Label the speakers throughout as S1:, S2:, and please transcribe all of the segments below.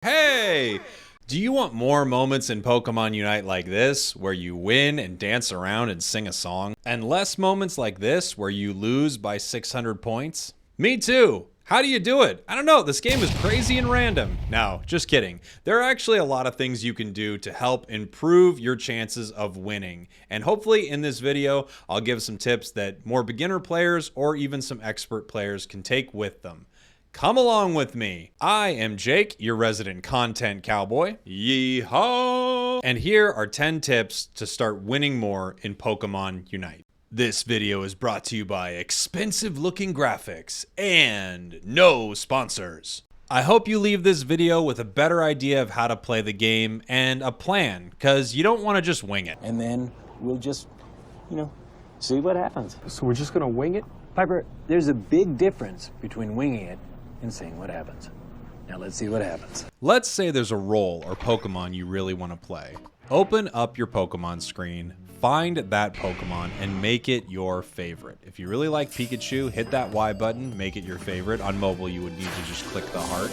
S1: Hey! Do you want more moments in Pokemon Unite like this, where you win and dance around and sing a song? And less moments like this, where you lose by 600 points? Me too! How do you do it? I don't know, this game is crazy and random. No, just kidding. There are actually a lot of things you can do to help improve your chances of winning. And hopefully in this video, I'll give some tips that more beginner players or even some expert players can take with them. Come along with me. I am Jake, your resident content cowboy. Yeehaw! And here are 10 tips to start winning more in Pokemon Unite. This video is brought to you by expensive looking graphics and no sponsors. I hope you leave this video with a better idea of how to play the game and a plan, because you don't want to just wing it.
S2: And then we'll just, see what happens.
S3: So we're just gonna wing it?
S2: Piper, there's a big difference between winging it and seeing what happens. Now let's see what happens.
S1: Let's say there's a role or Pokemon you really want to play. Open up your Pokemon screen, find that Pokemon, and make it your favorite. If you really like Pikachu, hit that Y button, make it your favorite. On mobile, you would need to just click the heart.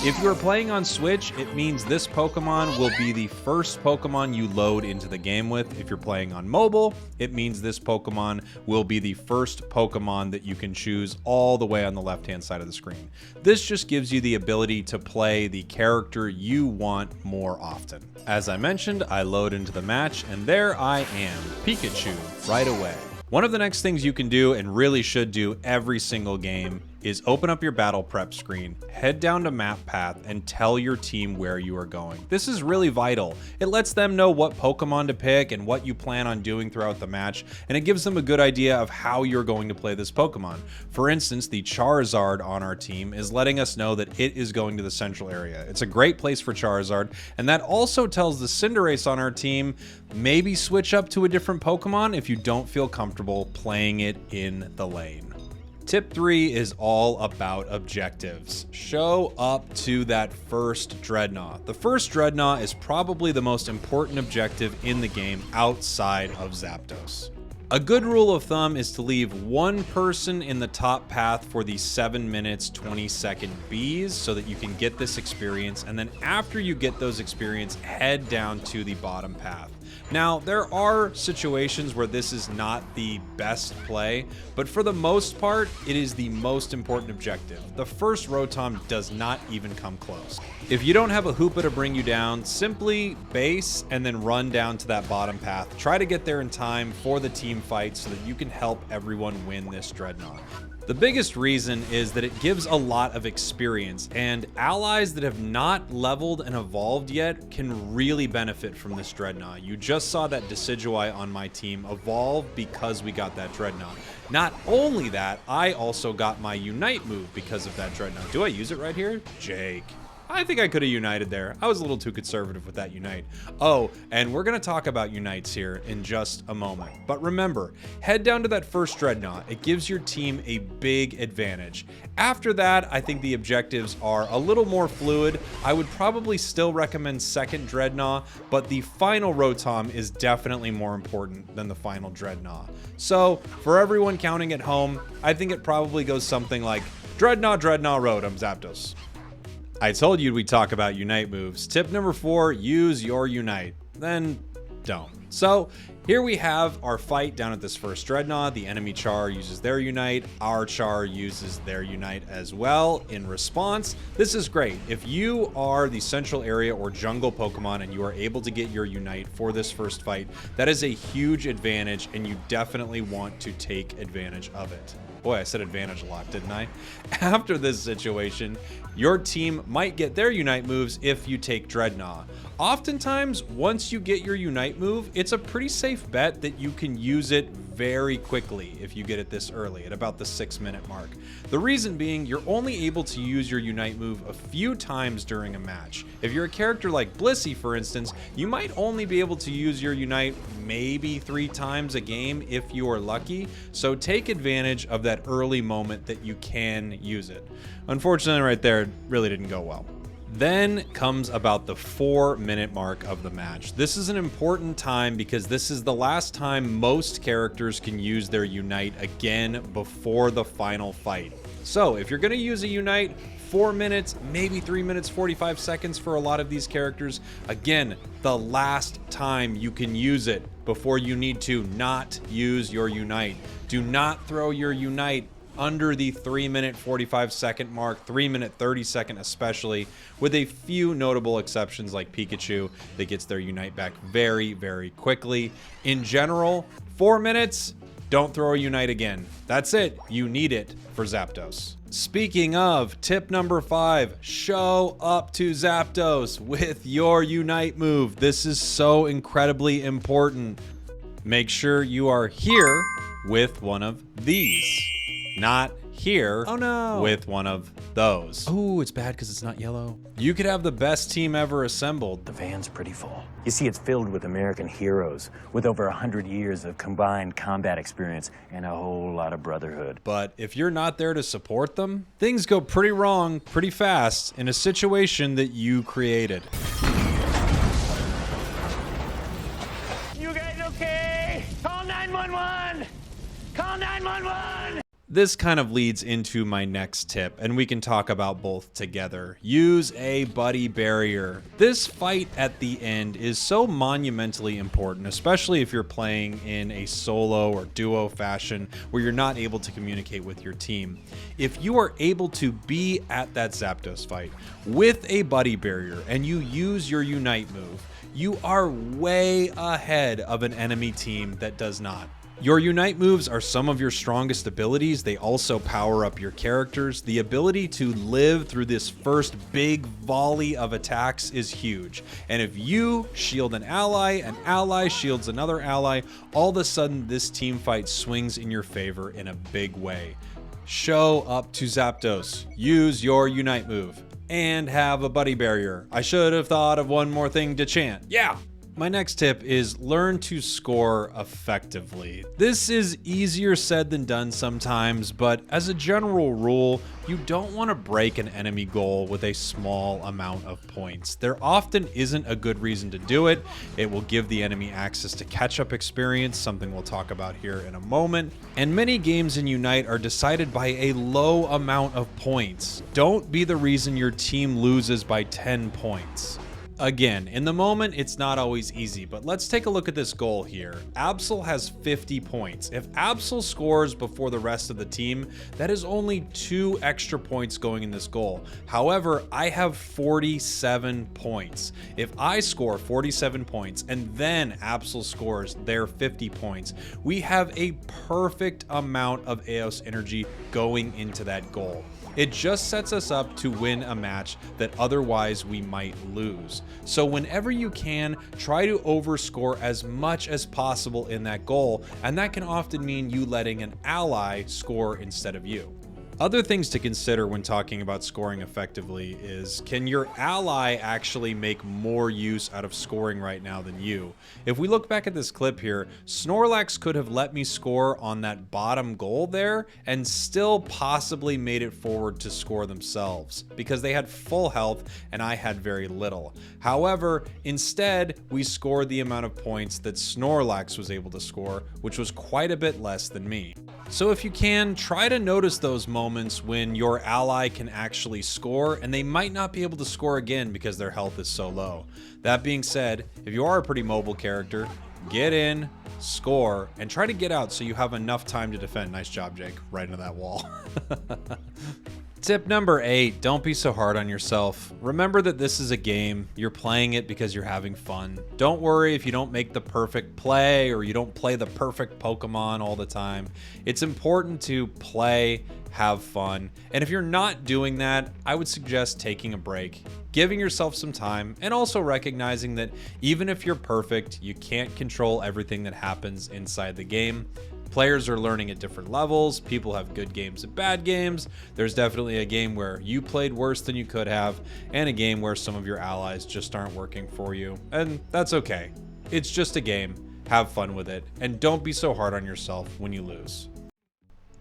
S1: If you are playing on Switch, it means this Pokemon will be the first Pokemon you load into the game with. If you're playing on mobile, it means this Pokemon will be the first Pokemon that you can choose all the way on the left-hand side of the screen. This just gives you the ability to play the character you want more often. As I mentioned, I load into the match, and there I am, Pikachu, right away. One of the next things you can do, and really should do every single game, is open up your battle prep screen, head down to map path, and tell your team where you are going. This is really vital. It lets them know what Pokemon to pick and what you plan on doing throughout the match, and it gives them a good idea of how you're going to play this Pokemon. For instance, the Charizard on our team is letting us know that it is going to the central area. It's a great place for Charizard, and that also tells the Cinderace on our team, maybe switch up to a different Pokemon if you don't feel comfortable playing it in the lane. Tip 3 is all about objectives. Show up to that first Drednaw. The first Drednaw is probably the most important objective in the game outside of ZAPDOS. A good rule of thumb is to leave one person in the top path for the 7 minutes 20-second bees so that you can get this experience, and then after you get those experience, head down to the bottom path. Now, there are situations where this is not the best play, but for the most part, it is the most important objective. The first Rotom does not even come close. If you don't have a Hoopa to bring you down, simply base and then run down to that bottom path. Try to get there in time for the team fight so that you can help everyone win this Drednaw. The biggest reason is that it gives a lot of experience, and allies that have not leveled and evolved yet can really benefit from this Drednaw. You just saw that Decidueye on my team evolve because we got that Drednaw. Not only that, I also got my Unite move because of that Drednaw. Do I use it right here? Jake. I think I could have United there. I was a little too conservative with that Unite. Oh, and we're going to talk about Unites here in just a moment. But remember, head down to that first Drednaw. It gives your team a big advantage. After that, I think the objectives are a little more fluid. I would probably still recommend second Drednaw, but the final Rotom is definitely more important than the final Drednaw. So, for everyone counting at home, I think it probably goes something like Drednaw, Rotom, ZAPDOS. I told you we'd talk about Unite moves. Tip number 4, use your Unite. Then don't. So here we have our fight down at this first Drednaw. The enemy Char uses their Unite. Our Char uses their Unite as well in response. This is great. If you are the central area or jungle Pokemon and you are able to get your Unite for this first fight, that is a huge advantage, and you definitely want to take advantage of it. Boy, I said advantage a lot, didn't I? After this situation, your team might get their Unite moves if you take Drednaw. Oftentimes, once you get your Unite move, it's a pretty safe bet that you can use it very quickly if you get it this early, at about the 6-minute mark. The reason being, you're only able to use your Unite move a few times during a match. If you're a character like Blissey, for instance, you might only be able to use your Unite maybe 3 times a game if you are lucky, so take advantage of that early moment that you can use it. Unfortunately, right there, it really didn't go well. Then comes about the 4-minute mark of the match. This is an important time because this is the last time most characters can use their Unite again before the final fight. So if you're going to use a Unite, 4 minutes, maybe 3 minutes, 45 seconds for a lot of these characters. Again, the last time you can use it before you need to not use your Unite. Do not throw your Unite under the 3-minute 45-second mark, 3-minute 30-second especially, with a few notable exceptions like Pikachu that gets their Unite back very, very quickly. In general, 4 minutes, don't throw a Unite again. That's it. You need it for ZAPDOS. Speaking of, tip number 5, show up to ZAPDOS with your Unite move. This is so incredibly important. Make sure you are here with one of these, not here with one of those. Oh, it's bad because it's not yellow. You could have the best team ever assembled.
S2: The van's pretty full. You see, it's filled with American heroes with over 100 years of combined combat experience and a whole lot of brotherhood.
S1: But if you're not there to support them, things go pretty wrong pretty fast in a situation that you created.
S2: You guys okay? Call 911! Call 911!
S1: This kind of leads into my next tip, and we can talk about both together. Use a buddy barrier. This fight at the end is so monumentally important, especially if you're playing in a solo or duo fashion where you're not able to communicate with your team. If you are able to be at that ZAPDOS fight with a buddy barrier and you use your Unite move, you are way ahead of an enemy team that does not. Your Unite moves are some of your strongest abilities. They also power up your characters. The ability to live through this first big volley of attacks is huge. And if you shield an ally shields another ally, all of a sudden this team fight swings in your favor in a big way. Show up to ZAPDOS. Use your Unite move. And have a buddy barrier. I should have thought of one more thing to chant. Yeah! My next tip is learn to score effectively. This is easier said than done sometimes, but as a general rule, you don't want to break an enemy goal with a small amount of points. There often isn't a good reason to do it. It will give the enemy access to catch-up experience, something we'll talk about here in a moment. And many games in Unite are decided by a low amount of points. Don't be the reason your team loses by 10 points. Again, in the moment, it's not always easy, but let's take a look at this goal here. Absol has 50 points. If Absol scores before the rest of the team, that is only 2 extra points going in this goal. However, I have 47 points. If I score 47 points and then Absol scores their 50 points, we have a perfect amount of Eos energy going into that goal. It just sets us up to win a match that otherwise we might lose. So whenever you can, try to overscore as much as possible in that goal, and that can often mean you letting an ally score instead of you. Other things to consider when talking about scoring effectively is, can your ally actually make more use out of scoring right now than you? If we look back at this clip here, Snorlax could have let me score on that bottom goal there and still possibly made it forward to score themselves because they had full health and I had very little. However, instead, we scored the amount of points that Snorlax was able to score, which was quite a bit less than me. So if you can, try to notice those moments when your ally can actually score and they might not be able to score again because their health is so low. That being said, if you are a pretty mobile character, get in, score, and try to get out so you have enough time to defend. Nice job, Jake. Right into that wall. Tip number 8, don't be so hard on yourself. Remember that this is a game. You're playing it because you're having fun. Don't worry if you don't make the perfect play or you don't play the perfect Pokemon all the time. It's important to play, have fun, and if you're not doing that, I would suggest taking a break, giving yourself some time, and also recognizing that even if you're perfect, you can't control everything that happens inside the game. Players are learning at different levels. People have good games and bad games. There's definitely a game where you played worse than you could have, and a game where some of your allies just aren't working for you. And that's okay. It's just a game. Have fun with it, and don't be so hard on yourself when you lose.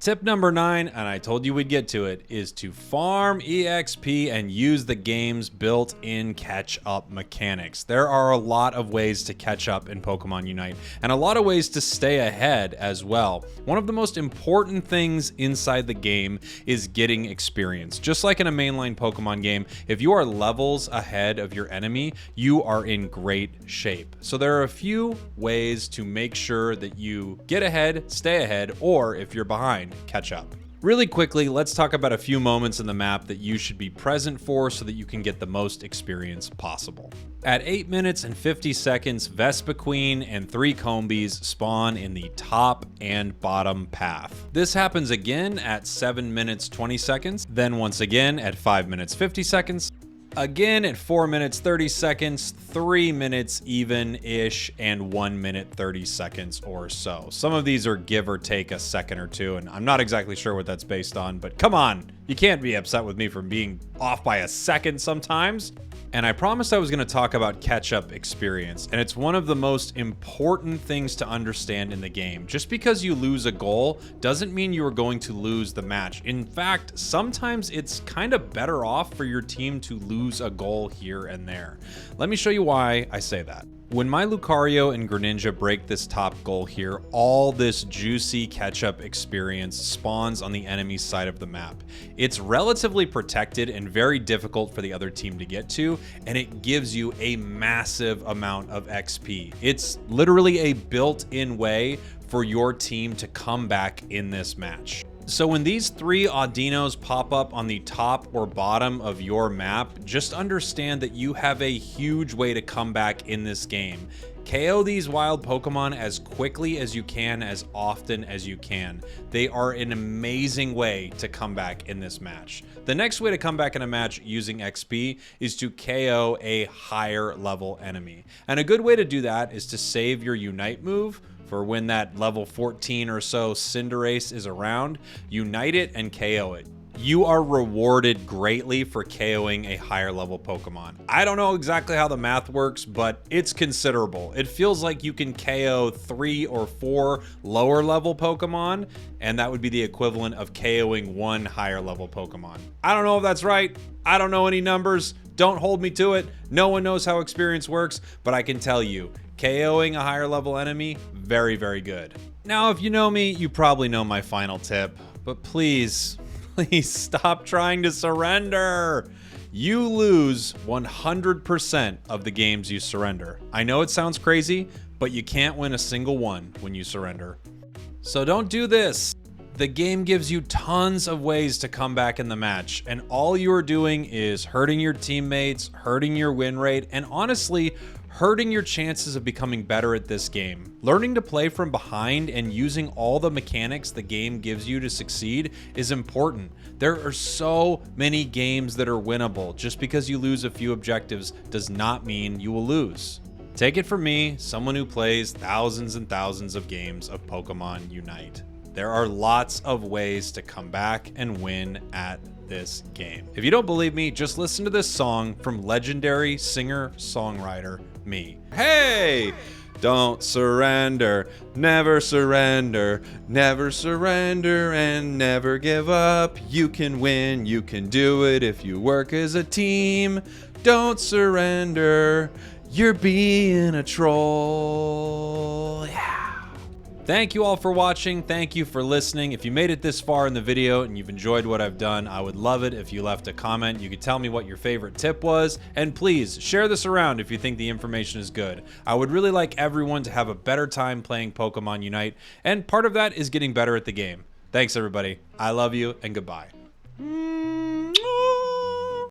S1: Tip number 9, and I told you we'd get to it, is to farm EXP and use the game's built-in catch-up mechanics. There are a lot of ways to catch up in Pokemon Unite, and a lot of ways to stay ahead as well. One of the most important things inside the game is getting experience. Just like in a mainline Pokemon game, if you are levels ahead of your enemy, you are in great shape. So there are a few ways to make sure that you get ahead, stay ahead, or if you're behind, catch up. Really quickly, let's talk about a few moments in the map that you should be present for so that you can get the most experience possible. At 8 minutes and 50 seconds, Vespiquen and 3 Combees spawn in the top and bottom path. This happens again at 7 minutes 20 seconds, then once again at 5 minutes 50 seconds, again at 4 minutes 30 seconds, 3 minutes even-ish, and 1 minute 30 seconds or so. Some of these are give or take a second or two, and I'm not exactly sure what that's based on, but come on, you can't be upset with me for being off by a second sometimes. And I promised I was going to talk about catch-up experience, and it's one of the most important things to understand in the game. Just because you lose a goal doesn't mean you are going to lose the match. In fact, sometimes it's kind of better off for your team to lose a goal here and there. Let me show you why I say that. When my Lucario and Greninja break this top goal here, all this juicy catch-up experience spawns on the enemy side of the map. It's relatively protected and very difficult for the other team to get to, and it gives you a massive amount of XP. It's literally a built-in way for your team to come back in this match. So when these 3 Audinos pop up on the top or bottom of your map, just understand that you have a huge way to come back in this game. KO these wild Pokemon as quickly as you can, as often as you can. They are an amazing way to come back in this match. The next way to come back in a match using XP is to KO a higher level enemy. And a good way to do that is to save your Unite move for when that level 14 or so Cinderace is around. Unite it and KO it. You are rewarded greatly for KOing a higher level Pokemon. I don't know exactly how the math works, but it's considerable. It feels like you can KO 3 or 4 lower level Pokemon, and that would be the equivalent of KOing 1 higher level Pokemon. I don't know if that's right. I don't know any numbers. Don't hold me to it. No one knows how experience works, but I can tell you, KOing a higher level enemy, very, very good. Now, if you know me, you probably know my final tip, but please stop trying to surrender. You lose 100% of the games you surrender. I know it sounds crazy, but you can't win a single one when you surrender. So don't do this. The game gives you tons of ways to come back in the match, and all you're doing is hurting your teammates, hurting your win rate, and honestly, hurting your chances of becoming better at this game. Learning to play from behind and using all the mechanics the game gives you to succeed is important. There are so many games that are winnable. Just because you lose a few objectives does not mean you will lose. Take it from me, someone who plays thousands and thousands of games of Pokemon Unite. There are lots of ways to come back and win at this game. If you don't believe me, just listen to this song from legendary singer-songwriter me. Hey! Don't surrender, never surrender, never surrender, and never give up. You can win, you can do it if you work as a team. Don't surrender, you're being a troll. Yeah. Thank you all for watching. Thank you for listening. If you made it this far in the video and you've enjoyed what I've done, I would love it if you left a comment. You could tell me what your favorite tip was, and please share this around if you think the information is good. I would really like everyone to have a better time playing Pokemon Unite, and part of that is getting better at the game. Thanks, everybody. I love you, and goodbye.